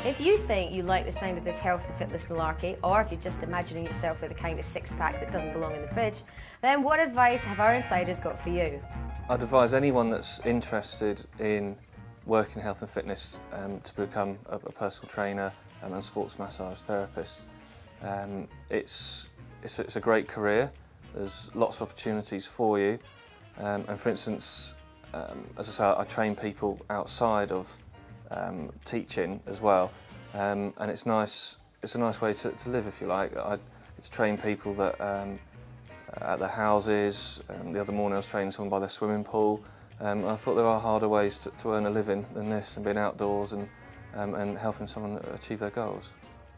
If you think you like the sound of this health and fitness malarkey, or if you're just imagining yourself with a kind of six-pack that doesn't belong in the fridge, then what advice have our insiders got for you? I'd advise anyone that's interested in working health and fitness to become a personal trainer and sports massage therapist. It's a great career. There's lots of opportunities for you, and for instance, as I say, I train people outside of teaching as well, and it's nice. It's a nice way to live, if you like. It's train people that at their houses. The other morning I was training someone by their swimming pool. I thought there are harder ways to earn a living than this, and being outdoors and helping someone achieve their goals.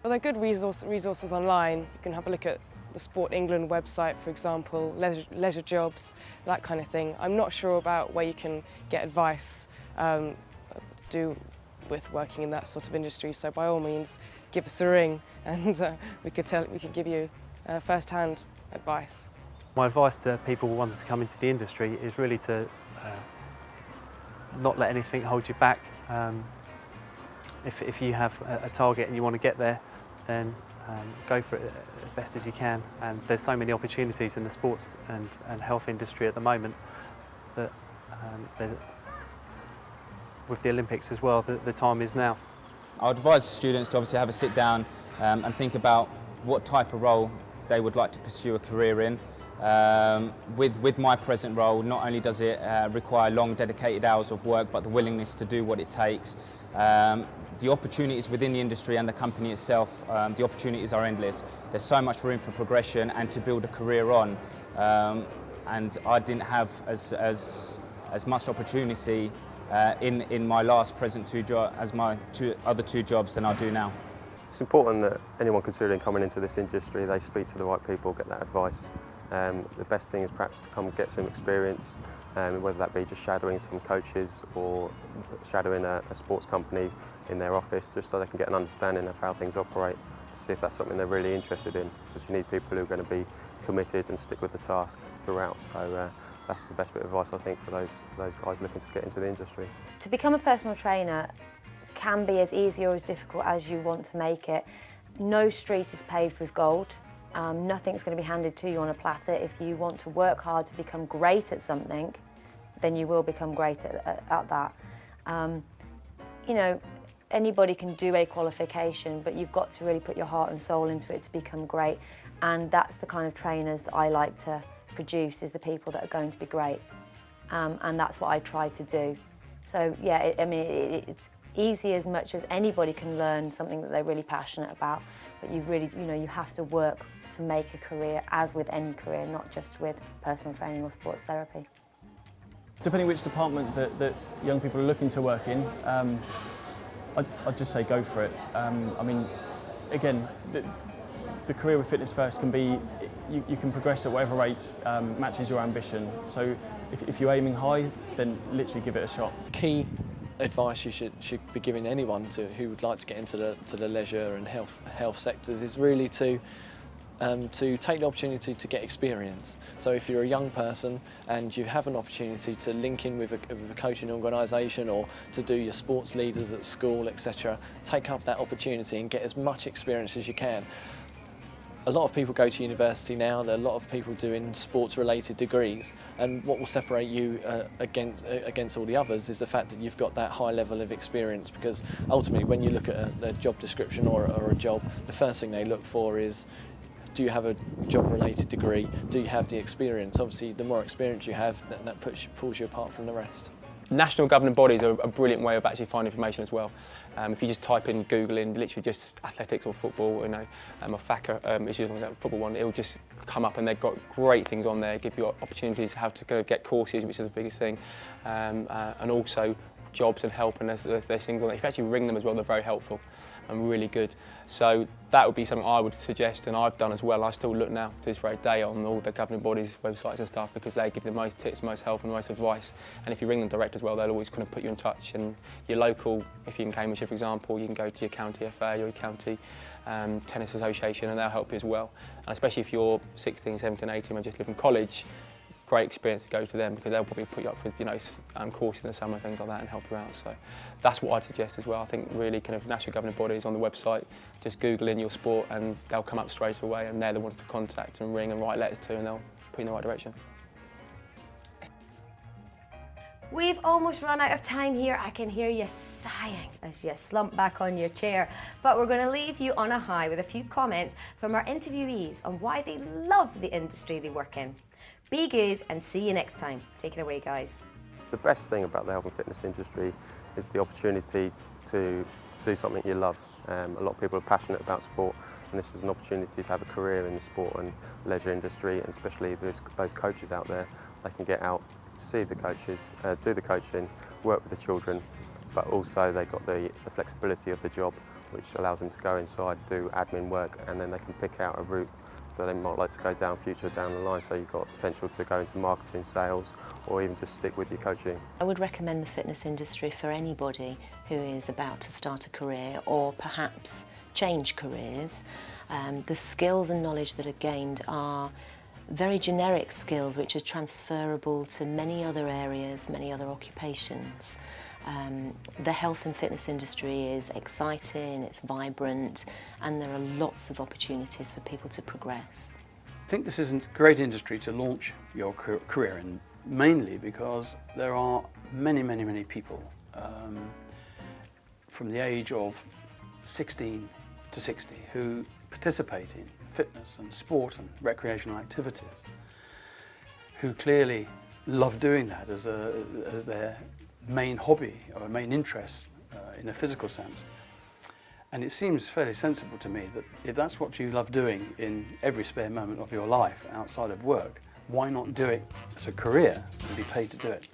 Well, there are good resources online. You can have a look at the Sport England website, for example, leisure jobs, that kind of thing. I'm not sure about where you can get advice to do with working in that sort of industry, so by all means give us a ring and we could give you first-hand advice. My advice to people wanting to come into the industry is really to not let anything hold you back. If you have a target and you want to get there, then go for it as best as you can. And there's so many opportunities in the sports and health industry at the moment that with the Olympics as well, the time is now. I would advise students to obviously have a sit down and think about what type of role they would like to pursue a career in. With my present role, not only does it require long dedicated hours of work, but the willingness to do what it takes. The opportunities within the industry and the company itself, the opportunities are endless. There's so much room for progression and to build a career on. And I didn't have as much opportunity in my last present as my other two jobs than I do now. It's important that anyone considering coming into this industry, they speak to the right people, get that advice. The best thing is perhaps to come get some experience, whether that be just shadowing some coaches or shadowing a sports company in their office, just so they can get an understanding of how things operate, to see if that's something they're really interested in, because you need people who are going to be committed and stick with the task throughout. So that's the best bit of advice, I think, for those guys looking to get into the industry. To become a personal trainer can be as easy or as difficult as you want to make it. No street is paved with gold. Nothing's going to be handed to you on a platter. If you want to work hard to become great at something, then you will become great at that. You know, anybody can do a qualification, but you've got to really put your heart and soul into it to become great. And that's the kind of trainers that I like to produce, is the people that are going to be great. And that's what I try to do. So yeah, it's easy as much as anybody can learn something that they're really passionate about, but you have to work to make a career, as with any career, not just with personal training or sports therapy. Depending which department that young people are looking to work in, I'd just say go for it. I mean, again, the career with Fitness First can be, you can progress at whatever rate matches your ambition. So if you're aiming high, then literally give it a shot. Key advice you should be giving anyone who would like to get into the leisure and health sectors is really to take the opportunity to get experience. So if you're a young person and you have an opportunity to link in with a coaching organisation or to do your sports leaders at school, etc., take up that opportunity and get as much experience as you can. A lot of people go to university now, there are a lot of people doing sports-related degrees, and what will separate you against all the others is the fact that you've got that high level of experience, because ultimately when you look at a job description or a job, the first thing they look for is, do you have a job-related degree? Do you have the experience? Obviously, the more experience you have, that pulls you apart from the rest. National governing bodies are a brilliant way of actually finding information as well. If you just type in Google in literally just athletics or football, you know, or FACA issues like that football one, it will just come up, and they've got great things on there, give you opportunities how to go get courses, which is the biggest thing, and also jobs and help, and there's things on there. If you actually ring them as well, they're very helpful and really good. So that would be something I would suggest, and I've done as well. I still look now to this very day on all the governing bodies' websites and stuff, because they give the most tips, most help and most advice. And if you ring them direct as well, they'll always kind of put you in touch. And your local, if you're in Cambridgeshire for example, you can go to your county FA or your county tennis association, and they'll help you as well. And especially if you're 16, 17, 18 and just live in college, great experience to go to them, because they'll probably put you up for courses in the summer, things like that, and help you out. So that's what I'd suggest as well. I think really kind of national governing bodies on the website, just Google in your sport and they'll come up straight away, and they're the ones to contact and ring and write letters to, and they'll put you in the right direction. We've almost run out of time here. I can hear you sighing as you slump back on your chair. But we're going to leave you on a high with a few comments from our interviewees on why they love the industry they work in. Be good and see you next time. Take it away, guys. The best thing about the health and fitness industry is the opportunity to do something you love. A lot of people are passionate about sport, and this is an opportunity to have a career in the sport and leisure industry, and especially those coaches out there. They can get out, see the coaches, do the coaching, work with the children, but also they've got the flexibility of the job, which allows them to go inside, do admin work, and then they can pick out a route that they might like to go down the line. So you've got potential to go into marketing, sales, or even just stick with your coaching. I would recommend the fitness industry for anybody who is about to start a career or perhaps change careers. The skills and knowledge that are gained are very generic skills which are transferable to many other areas, many other occupations. The health and fitness industry is exciting, it's vibrant, and there are lots of opportunities for people to progress. I think this is a great industry to launch your career in, mainly because there are many people from the age of 16 to 60 who participate in fitness and sport and recreational activities, who clearly love doing that as their main hobby or main interest in a physical sense. And it seems fairly sensible to me that if that's what you love doing in every spare moment of your life outside of work, why not do it as a career and be paid to do it?